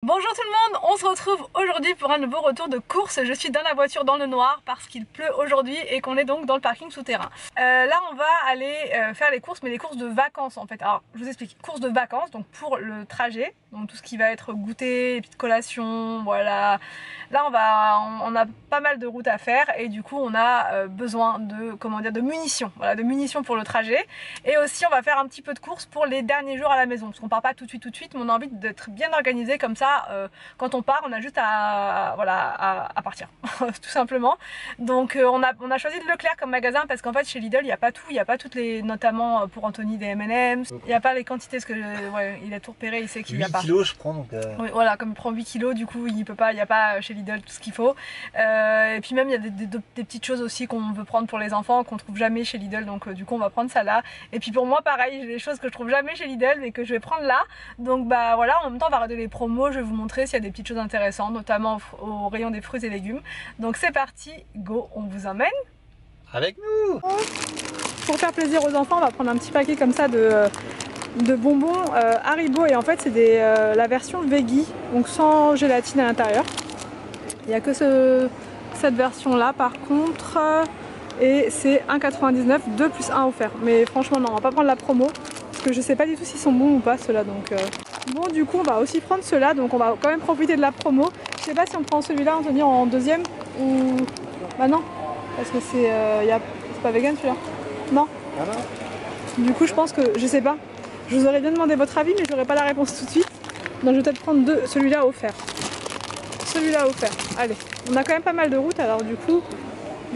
Bonjour tout le monde, on se retrouve aujourd'hui pour un nouveau retour de course. Je suis dans la voiture dans le noir parce qu'il pleut aujourd'hui et qu'on est donc dans le parking souterrain. Là on va aller faire les courses, mais les courses de vacances en fait. Alors je vous explique, courses de vacances, donc pour le trajet, donc tout ce qui va être goûter, les petites collations, voilà. Là on a pas mal de routes à faire et du coup on a besoin de, de munitions, voilà, de munitions pour le trajet. Et aussi on va faire un petit peu de courses pour les derniers jours à la maison, parce qu'on part pas tout de suite, mais on a envie d'être bien organisé comme ça. Quand on part, on a juste à partir tout simplement. Donc on a choisi le Leclerc comme magasin parce qu'en fait chez Lidl il n'y a pas tout, il n'y a pas toutes les, notamment pour Anthony des M&M's, il n'y a pas les quantités parce que ouais, il a tout repéré, il sait qu'il n'y a pas. 8 kilos je prends donc oui, voilà, comme il prend 8 kilos du coup il peut pas, il n'y a pas chez Lidl tout ce qu'il faut. Et puis même il y a des petites choses aussi qu'on veut prendre pour les enfants qu'on trouve jamais chez Lidl, donc du coup on va prendre ça là. Et puis pour moi pareil, j'ai des choses que je trouve jamais chez Lidl mais que je vais prendre là. Donc bah voilà, en même temps on va regarder les promos, je vais vous montrer s'il y a des petites choses intéressantes, notamment au rayon des fruits et légumes. Donc c'est parti, go, on vous emmène avec nous. Pour faire plaisir aux enfants, on va prendre un petit paquet comme ça de bonbons Haribo, et en fait c'est la version veggie, donc sans gélatine à l'intérieur. Il n'y a que cette version là par contre, et c'est 1,99, 2 plus 1 offert. Mais franchement non, on va pas prendre la promo parce que je sais pas du tout s'ils sont bons ou pas ceux-là. Donc bon, du coup on va aussi prendre ceux-là, donc on va quand même profiter de la promo. Je sais pas si on prend celui-là, Anthony, en deuxième ou... Bah non, parce que c'est pas vegan celui-là. Non. Ah non. Du coup je pense que, je sais pas, je vous aurais bien demandé votre avis mais j'aurais pas la réponse tout de suite. Donc je vais peut-être prendre celui-là offert. Celui-là offert. Allez, on a quand même pas mal de routes, alors du coup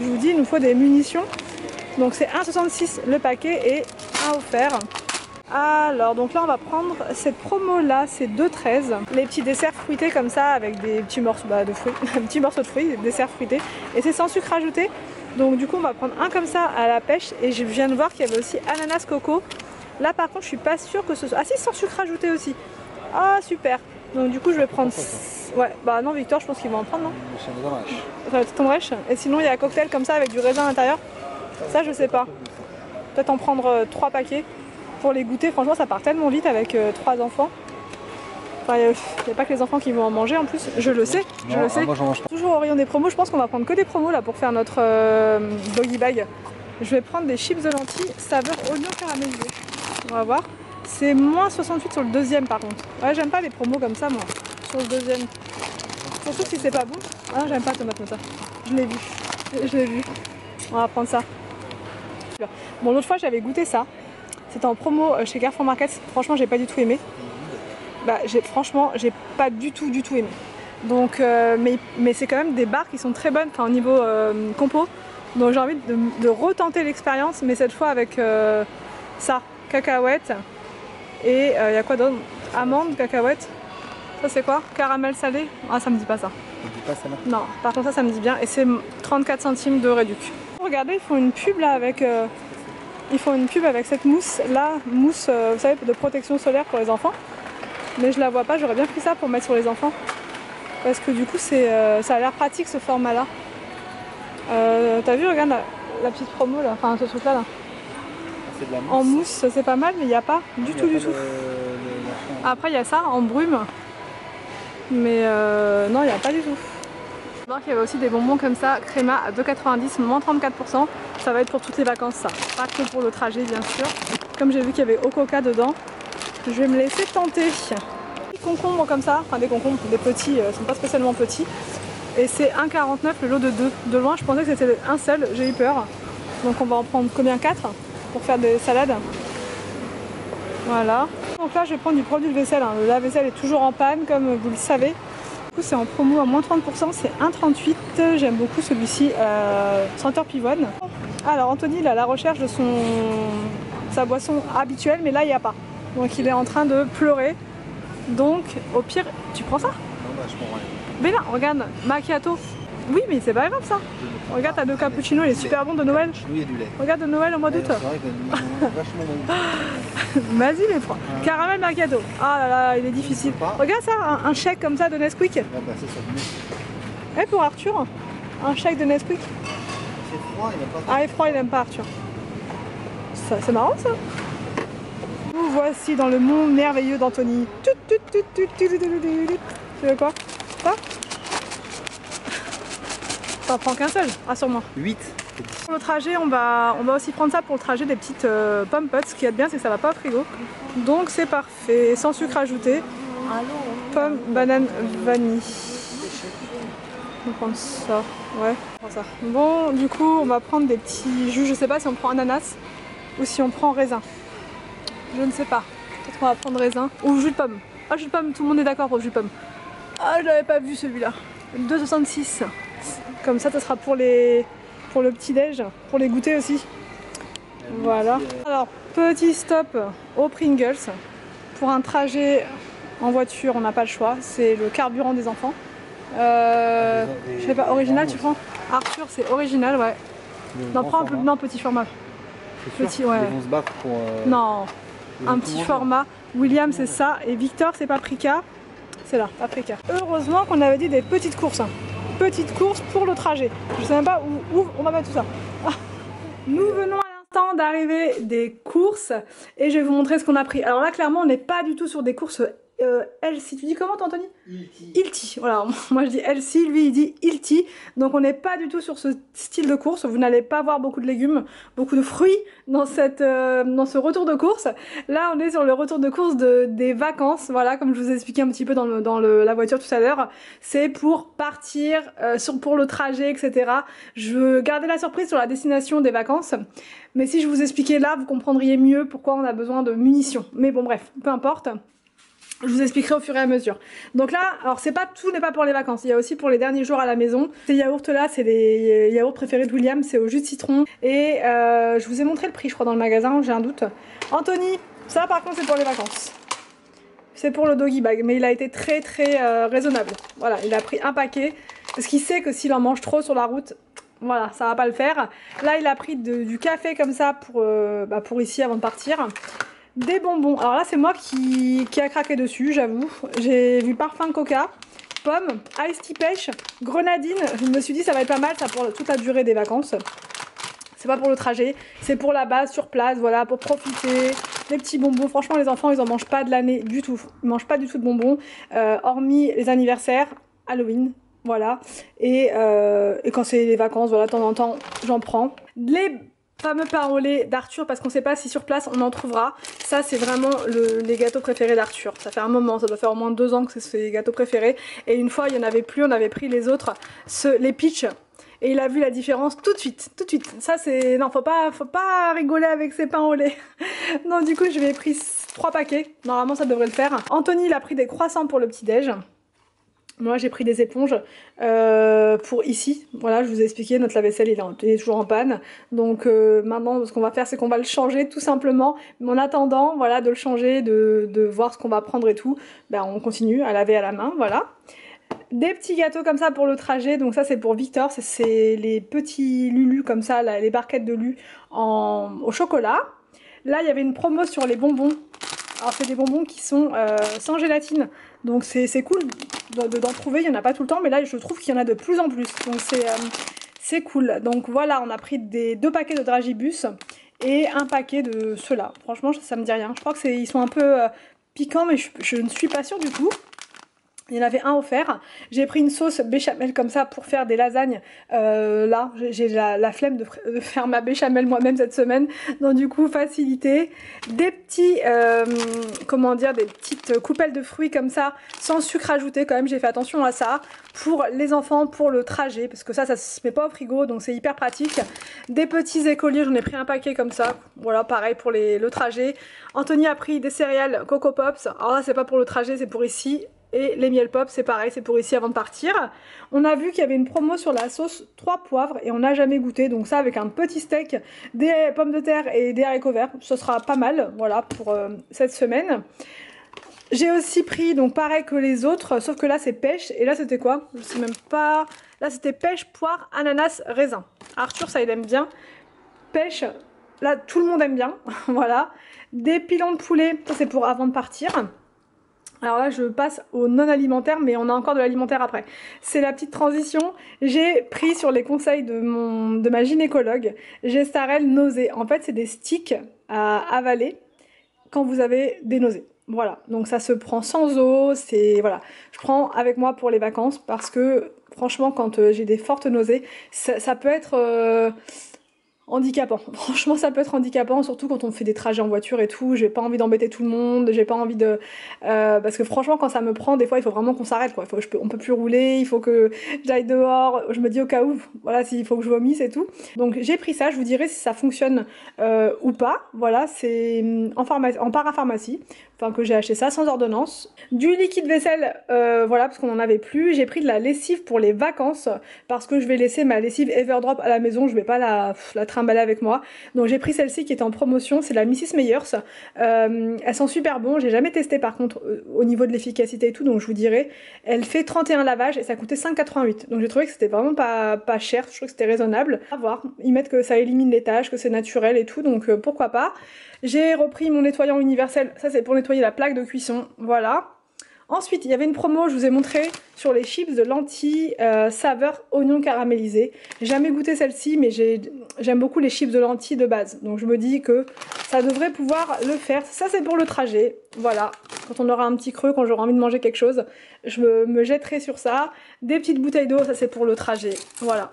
je vous dis, il nous faut des munitions. Donc c'est 1,66 le paquet et 1 offert. Alors donc là on va prendre cette promo là, c'est 2,13. Les petits desserts fruités comme ça avec des petits morceaux de fruits, un petit morceau de fruits, des desserts fruités, et c'est sans sucre ajouté. Donc du coup on va prendre un comme ça à la pêche, et je viens de voir qu'il y avait aussi ananas coco. Là par contre je suis pas sûre que ce soit... Ah si, sans sucre ajouté aussi. Ah super. Donc du coup je vais prendre... Ouais, bah non Victor, je pense qu'ils vont en prendre, non? Ça va être tendrèche. Et sinon il y a un cocktail comme ça avec du raisin à l'intérieur. Ça je sais pas. Peut-être en prendre 3 paquets pour les goûter. Franchement ça part tellement vite avec 3 enfants. Enfin, il n'y a pas que les enfants qui vont en manger en plus, je le sais, je le sais. Moi j'en mange pas. Toujours au rayon des promos, je pense qu'on va prendre que des promos là pour faire notre doggy bag. Je vais prendre des chips de lentilles saveur oignon caramélisé. On va voir. C'est moins 68 sur le deuxième par contre. Ouais, j'aime pas les promos comme ça moi, sur le deuxième. Surtout si c'est pas bon. Ah, j'aime pas tomate comme ça. Je l'ai vu, je l'ai vu. On va prendre ça. Bon, l'autre fois j'avais goûté ça. C'était en promo chez Carrefour Market. Franchement, j'ai pas du tout aimé. Bah, franchement, j'ai pas du tout aimé. Donc, mais c'est quand même des barres qui sont très bonnes, au niveau compo. Donc j'ai envie de retenter l'expérience, mais cette fois avec ça, cacahuètes. Et il y a quoi d'autre? Amandes, cacahuètes. Ça c'est quoi? Caramel salé? Ah, ça me dit pas ça. Ça me dit pas ça là? Non, par contre ça me dit bien. Et c'est 34 centimes de réduc. Regardez, ils font une pub là avec... Ils font une pub avec cette mousse là, mousse vous savez, de protection solaire pour les enfants. Mais je la vois pas, j'aurais bien pris ça pour mettre sur les enfants. Parce que du coup ça a l'air pratique ce format là. T'as vu, regarde la petite promo là, enfin ce truc là. C'est de la mousse. En mousse c'est pas mal, mais il n'y a pas du tout. Après il y a ça en brume. Mais non, il n'y a pas du tout. Donc il y avait aussi des bonbons comme ça, créma à 2,90, moins 34%. Ça va être pour toutes les vacances ça, pas que pour le trajet bien sûr. Comme j'ai vu qu'il y avait au coca dedans, je vais me laisser tenter. Des concombres comme ça, enfin des concombres, des petits, ils sont pas spécialement petits. Et c'est 1,49 le lot de 2. De loin je pensais que c'était un seul, j'ai eu peur. Donc on va en prendre combien? 4 pour faire des salades. Voilà. Donc là je vais prendre du produit de vaisselle, le lave-vaisselle est toujours en panne comme vous le savez. Du coup c'est en promo à moins 30%, c'est 1,38. J'aime beaucoup celui-ci, senteur pivoine. Alors Anthony il est à la recherche de sa boisson habituelle, mais là il n'y a pas. Donc il est en train de pleurer. Donc au pire, tu prends ça? Non, bah je prends rien. Mais là, regarde, macchiato. Oui, mais c'est pas grave ça. Regarde, t'as deux cappuccinos, il est super bon de Noël. Il y a du lait. Regarde de Noël au mois d'août. C'est vrai qu'il y a vachement bon. Vas-y les trois. Caramel macchiato. Ah là là, il est difficile. Regarde ça, un chèque comme ça de Nesquik. Ah bah c'est ça. Et pour Arthur, un chèque de Nesquik. C'est froid, il n'aime pas. Ah, il est froid, il aime pas Arthur. C'est marrant ça. Nous voici dans le monde merveilleux d'Anthony. Tu veux quoi? Ça? T'en prends qu'un seul, rassure-moi. 8. Pour le trajet, on va aussi prendre ça pour le trajet, des petites pommes potes. Ce qui est bien, c'est que ça va pas au frigo. Donc c'est parfait, sans sucre ajouté. Pomme, banane, vanille. On va prendre ça, ouais, on prend ça. Bon, du coup, on va prendre des petits jus. Je sais pas si on prend ananas ou si on prend raisin. Je ne sais pas. Peut-être qu'on va prendre raisin ou jus de pomme. Ah, jus de pomme, tout le monde est d'accord pour le jus de pomme. Ah, je l'avais pas vu celui-là. 2,66. Comme ça sera pour le petit-déj, pour les goûters aussi. Voilà. Alors, petit stop au Pringles. Pour un trajet en voiture, on n'a pas le choix. C'est le carburant des enfants. Je sais pas, original tu prends? Arthur, c'est original, ouais. Non, prends un peu, non, petit format. Petit, ouais. Ils vont se battre pour. Non, un petit format. William, c'est ça. Et Victor, c'est paprika. C'est là, paprika. Heureusement qu'on avait dit des petites courses. Petites courses pour le trajet. Je sais même pas où on va mettre tout ça. Nous venons à l'instant d'arriver des courses et je vais vous montrer ce qu'on a pris. Alors là, clairement, on n'est pas du tout sur des courses Elsie. Tu dis comment, Anthony? Ilti. Voilà, moi je dis Elsie, lui il dit Ilti. Donc on n'est pas du tout sur ce style de course. Vous n'allez pas voir beaucoup de légumes, beaucoup de fruits dans ce retour de course. Là, on est sur le retour de course des vacances. Voilà, comme je vous ai expliqué un petit peu dans la voiture tout à l'heure. C'est pour partir, pour le trajet, etc. Je veux garder la surprise sur la destination des vacances. Mais si je vous expliquais là, vous comprendriez mieux pourquoi on a besoin de munitions. Mais bon, bref, peu importe. Je vous expliquerai au fur et à mesure. Donc là, alors tout n'est pas pour les vacances, il y a aussi pour les derniers jours à la maison. Ces yaourts là, c'est les yaourts préférés de William, c'est au jus de citron. Et je vous ai montré le prix, je crois, dans le magasin, j'ai un doute. Anthony, ça par contre c'est pour les vacances. C'est pour le doggy bag, mais il a été très raisonnable. Voilà, il a pris un paquet, parce qu'il sait que s'il en mange trop sur la route, voilà, ça va pas le faire. Là, il a pris du café comme ça pour ici avant de partir. Des bonbons, alors là c'est moi qui a craqué dessus, j'avoue. J'ai vu parfum coca, pomme, ice tea pêche, grenadine. Je me suis dit ça va être pas mal, ça pour toute la durée des vacances. C'est pas pour le trajet, c'est pour la base sur place, voilà, pour profiter. Les petits bonbons, franchement les enfants ils en mangent pas de l'année du tout. Ils mangent pas du tout de bonbons, hormis les anniversaires, Halloween. Voilà, et quand c'est les vacances, voilà, de temps en temps j'en prends. Les fameux pain au lait d'Arthur, parce qu'on sait pas si sur place on en trouvera. Ça c'est vraiment les gâteaux préférés d'Arthur. Ça fait un moment, ça doit faire au moins 2 ans que c'est ses gâteaux préférés. Et une fois il y en avait plus, on avait pris les autres, les peach. Et il a vu la différence tout de suite, Ça c'est, non, faut pas rigoler avec ces pains au lait. Non, du coup je vais pris 3 paquets, normalement ça devrait le faire. Anthony il a pris des croissants pour le petit déj. Moi j'ai pris des éponges pour ici, voilà, je vous ai expliqué, notre lave-vaisselle il est toujours en panne. Donc maintenant ce qu'on va faire c'est qu'on va le changer tout simplement. Mais en attendant, voilà, de le changer, de voir ce qu'on va prendre et tout, ben, on continue à laver à la main, voilà. Des petits gâteaux comme ça pour le trajet, donc ça c'est pour Victor, c'est les petits lulus comme ça, là, les barquettes de lu au chocolat. Là il y avait une promo sur les bonbons. Alors c'est des bonbons qui sont sans gélatine, donc c'est cool d'en trouver, il n'y en a pas tout le temps, mais là je trouve qu'il y en a de plus en plus, donc c'est cool. Donc voilà, on a pris 2 paquets de Dragibus et un paquet de ceux-là. Franchement ça me dit rien, je crois qu'ils sont un peu piquants, mais je ne suis pas sûre du tout. Il y en avait un offert. J'ai pris une sauce béchamel comme ça pour faire des lasagnes. Là, j'ai la flemme de faire ma béchamel moi-même cette semaine. Donc du coup, facilité. Des petits, comment dire, des petites coupelles de fruits comme ça, sans sucre ajouté quand même. J'ai fait attention à ça. Pour les enfants, pour le trajet. Parce que ça se met pas au frigo, donc c'est hyper pratique. Des petits écoliers, j'en ai pris un paquet comme ça. Voilà, pareil pour le trajet. Anthony a pris des céréales Coco Pops. Alors là, c'est pas pour le trajet, c'est pour ici. Et les miel pop, c'est pareil, c'est pour ici avant de partir. On a vu qu'il y avait une promo sur la sauce 3 poivres et on n'a jamais goûté. Donc ça avec un petit steak, des pommes de terre et des haricots verts, ce sera pas mal, voilà, pour cette semaine. J'ai aussi pris, donc pareil que les autres, sauf que là c'est pêche. Et là c'était quoi? Je sais même pas. Là c'était pêche, poire, ananas, raisin. Arthur ça il aime bien. Pêche, là tout le monde aime bien, voilà. Des pilons de poulet, ça c'est pour avant de partir. Alors là je passe au non alimentaire, mais on a encore de l'alimentaire après. C'est la petite transition. J'ai pris sur les conseils de ma gynécologue Gestarel nausée. En fait c'est des sticks à avaler quand vous avez des nausées. Voilà, donc ça se prend sans eau, c'est voilà, je prends avec moi pour les vacances parce que franchement quand j'ai des fortes nausées, ça peut être handicapant. Franchement, ça peut être handicapant, surtout quand on fait des trajets en voiture et tout. J'ai pas envie d'embêter tout le monde, j'ai pas envie de... parce que franchement, quand ça me prend, des fois, il faut vraiment qu'on s'arrête, quoi. On peut plus rouler, il faut que j'aille dehors. Je me dis au cas où, voilà, s'il faut que je vomisse et tout. Donc j'ai pris ça, je vous dirai si ça fonctionne ou pas. Voilà, c'est en parapharmacie, enfin que j'ai acheté ça sans ordonnance. Du liquide vaisselle, voilà, parce qu'on en avait plus. J'ai pris de la lessive pour les vacances, parce que je vais laisser ma lessive Everdrop à la maison, je vais pas la trimballer avec moi. Donc j'ai pris celle-ci qui est en promotion, c'est la Mrs Meyers. Elles sont super bon, j'ai jamais testé par contre au niveau de l'efficacité et tout, donc je vous dirai. Elle fait 31 lavages et ça coûtait 5,88. Donc j'ai trouvé que c'était vraiment pas cher, je trouve que c'était raisonnable. À voir, ils mettent que ça élimine les taches, que c'est naturel et tout, donc pourquoi pas. J'ai repris mon nettoyant universel, ça c'est pour nettoyer la plaque de cuisson, voilà. Ensuite, il y avait une promo, je vous ai montré, sur les chips de lentilles saveur oignon caramélisé. J'ai jamais goûté celle-ci, mais j'aime beaucoup les chips de lentilles de base. Donc je me dis que ça devrait pouvoir le faire. Ça, c'est pour le trajet. Voilà, quand on aura un petit creux, quand j'aurai envie de manger quelque chose, je me jetterai sur ça. Des petites bouteilles d'eau, ça c'est pour le trajet. Voilà.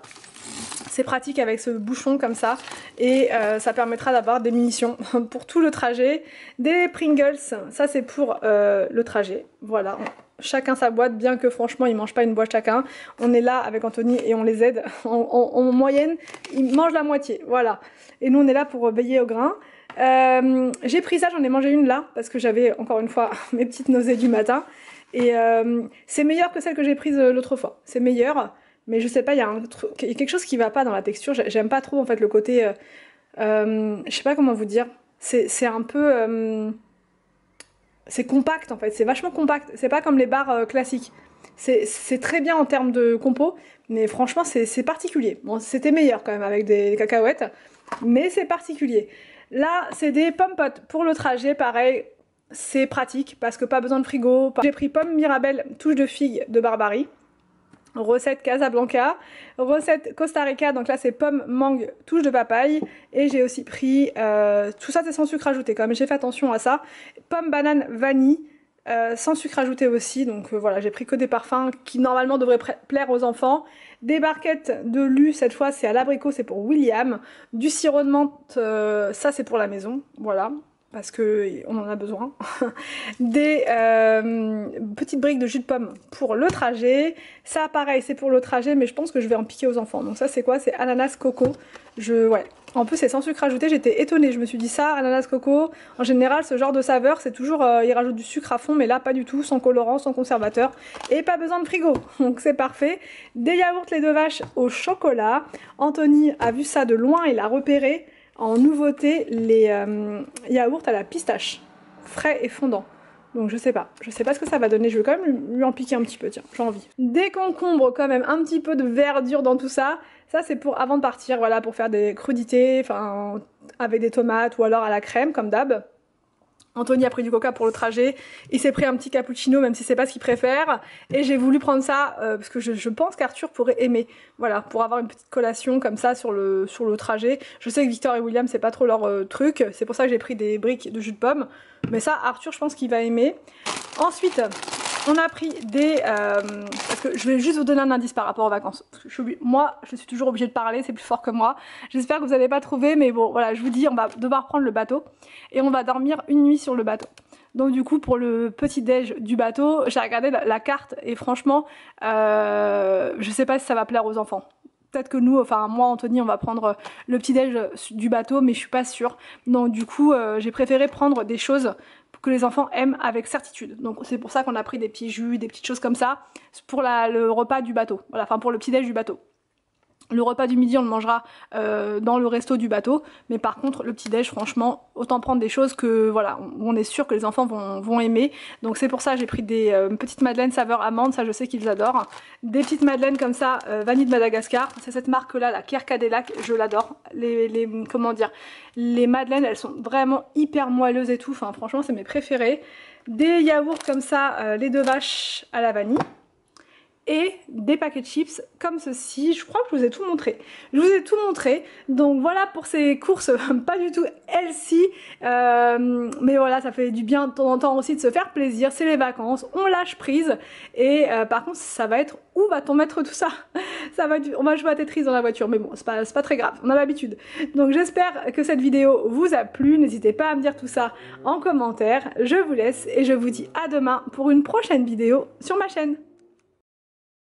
C'est pratique avec ce bouchon comme ça et ça permettra d'avoir des munitions pour tout le trajet. Des Pringles, ça c'est pour le trajet. Voilà, chacun sa boîte, bien que franchement ils mangent pas une boîte chacun. On est là avec Anthony et on les aide. En moyenne, ils mangent la moitié. Voilà. Et nous on est là pour veiller au grain. J'ai pris ça, j'en ai mangé une là parce que j'avais encore une fois mes petites nausées du matin. Et c'est meilleur que celle que j'ai prise l'autre fois. C'est meilleur. Mais je sais pas, il y a quelque chose qui va pas dans la texture. J'aime pas trop en fait le côté... je sais pas comment vous dire. C'est un peu... c'est compact en fait, c'est vachement compact. C'est pas comme les barres classiques. C'est très bien en termes de compo, mais franchement c'est particulier. Bon, c'était meilleur quand même avec des cacahuètes, mais c'est particulier. Là, c'est des pommes potes pour le trajet, pareil. C'est pratique parce que pas besoin de frigo. J'ai pris pomme Mirabelle, touche de figue de Barbarie. Recette Casablanca, recette Costa Rica, donc là c'est pomme, mangue, touche de papaye. Et j'ai aussi pris, tout ça c'est sans sucre ajouté quand même, j'ai fait attention à ça. Pomme, banane, vanille, sans sucre ajouté aussi. Donc voilà, j'ai pris que des parfums qui normalement devraient plaire aux enfants. Des barquettes de lu, cette fois c'est à l'abricot, c'est pour William. Du sirop de menthe, ça c'est pour la maison, voilà. Parce qu'on en a besoin. Des petites briques de jus de pomme pour le trajet. Ça pareil c'est pour le trajet, mais je pense que je vais en piquer aux enfants. Donc ça c'est quoi? C'est ananas coco. Ouais. En plus c'est sans sucre ajouté, j'étais étonnée. Je me suis dit ça, ananas coco. En général ce genre de saveur c'est toujours, ils rajoutent du sucre à fond, mais là pas du tout, sans colorant, sans conservateur. Et pas besoin de frigo, donc c'est parfait. Des yaourts lait de vache au chocolat. Anthony a vu ça de loin, il a repéré. En nouveauté, les yaourts à la pistache, frais et fondant. Donc je sais pas ce que ça va donner, je vais quand même lui en piquer un petit peu, tiens, j'ai envie. Des concombres quand même, un petit peu de verdure dans tout ça. Ça c'est pour avant de partir, voilà, pour faire des crudités, enfin avec des tomates ou alors à la crème comme d'hab. Anthony a pris du coca pour le trajet, il s'est pris un petit cappuccino même si c'est pas ce qu'il préfère, et j'ai voulu prendre ça parce que je pense qu'Arthur pourrait aimer, voilà, pour avoir une petite collation comme ça sur le trajet. Je sais que Victor et William c'est pas trop leur truc, c'est pour ça que j'ai pris des briques de jus de pomme, mais ça Arthur je pense qu'il va aimer. Ensuite on a pris des... parce que je vais juste vous donner un indice par rapport aux vacances. Moi, je suis toujours obligée de parler, c'est plus fort que moi. J'espère que vous n'avez pas trouvé, mais bon, voilà, je vous dis, on va devoir prendre le bateau. Et on va dormir une nuit sur le bateau. Donc du coup, pour le petit-déj du bateau, j'ai regardé la carte et franchement, je sais pas si ça va plaire aux enfants. Peut-être que nous, enfin moi, Anthony, on va prendre le petit-déj du bateau, mais je suis pas sûre. Donc du coup, j'ai préféré prendre des choses que les enfants aiment avec certitude. Donc c'est pour ça qu'on a pris des petits jus, des petites choses comme ça pour le repas du bateau. Voilà, enfin pour le petit-déj du bateau. Le repas du midi on le mangera dans le resto du bateau, mais par contre le petit déj franchement autant prendre des choses que voilà, on est sûr que les enfants vont aimer. Donc c'est pour ça j'ai pris des petites madeleines saveur amande, ça je sais qu'ils adorent. Des petites madeleines comme ça, vanille de Madagascar, c'est cette marque là, la Kerkadelac, je l'adore. Comment dire, les madeleines elles sont vraiment hyper moelleuses et tout, enfin franchement c'est mes préférés. Des yaourts comme ça, lait de vache à la vanille. et des paquets de chips comme ceci. Je crois que je vous ai tout montré. Je vous ai tout montré. Donc voilà pour ces courses pas du tout healthy. Mais voilà, ça fait du bien de temps en temps aussi de se faire plaisir. C'est les vacances, on lâche prise. Et par contre, ça va être... Où va-t-on mettre tout ça? Ça va être... On va jouer à Tetris dans la voiture, mais bon, c'est pas très grave, on a l'habitude. Donc j'espère que cette vidéo vous a plu. N'hésitez pas à me dire tout ça en commentaire. Je vous laisse et je vous dis à demain pour une prochaine vidéo sur ma chaîne.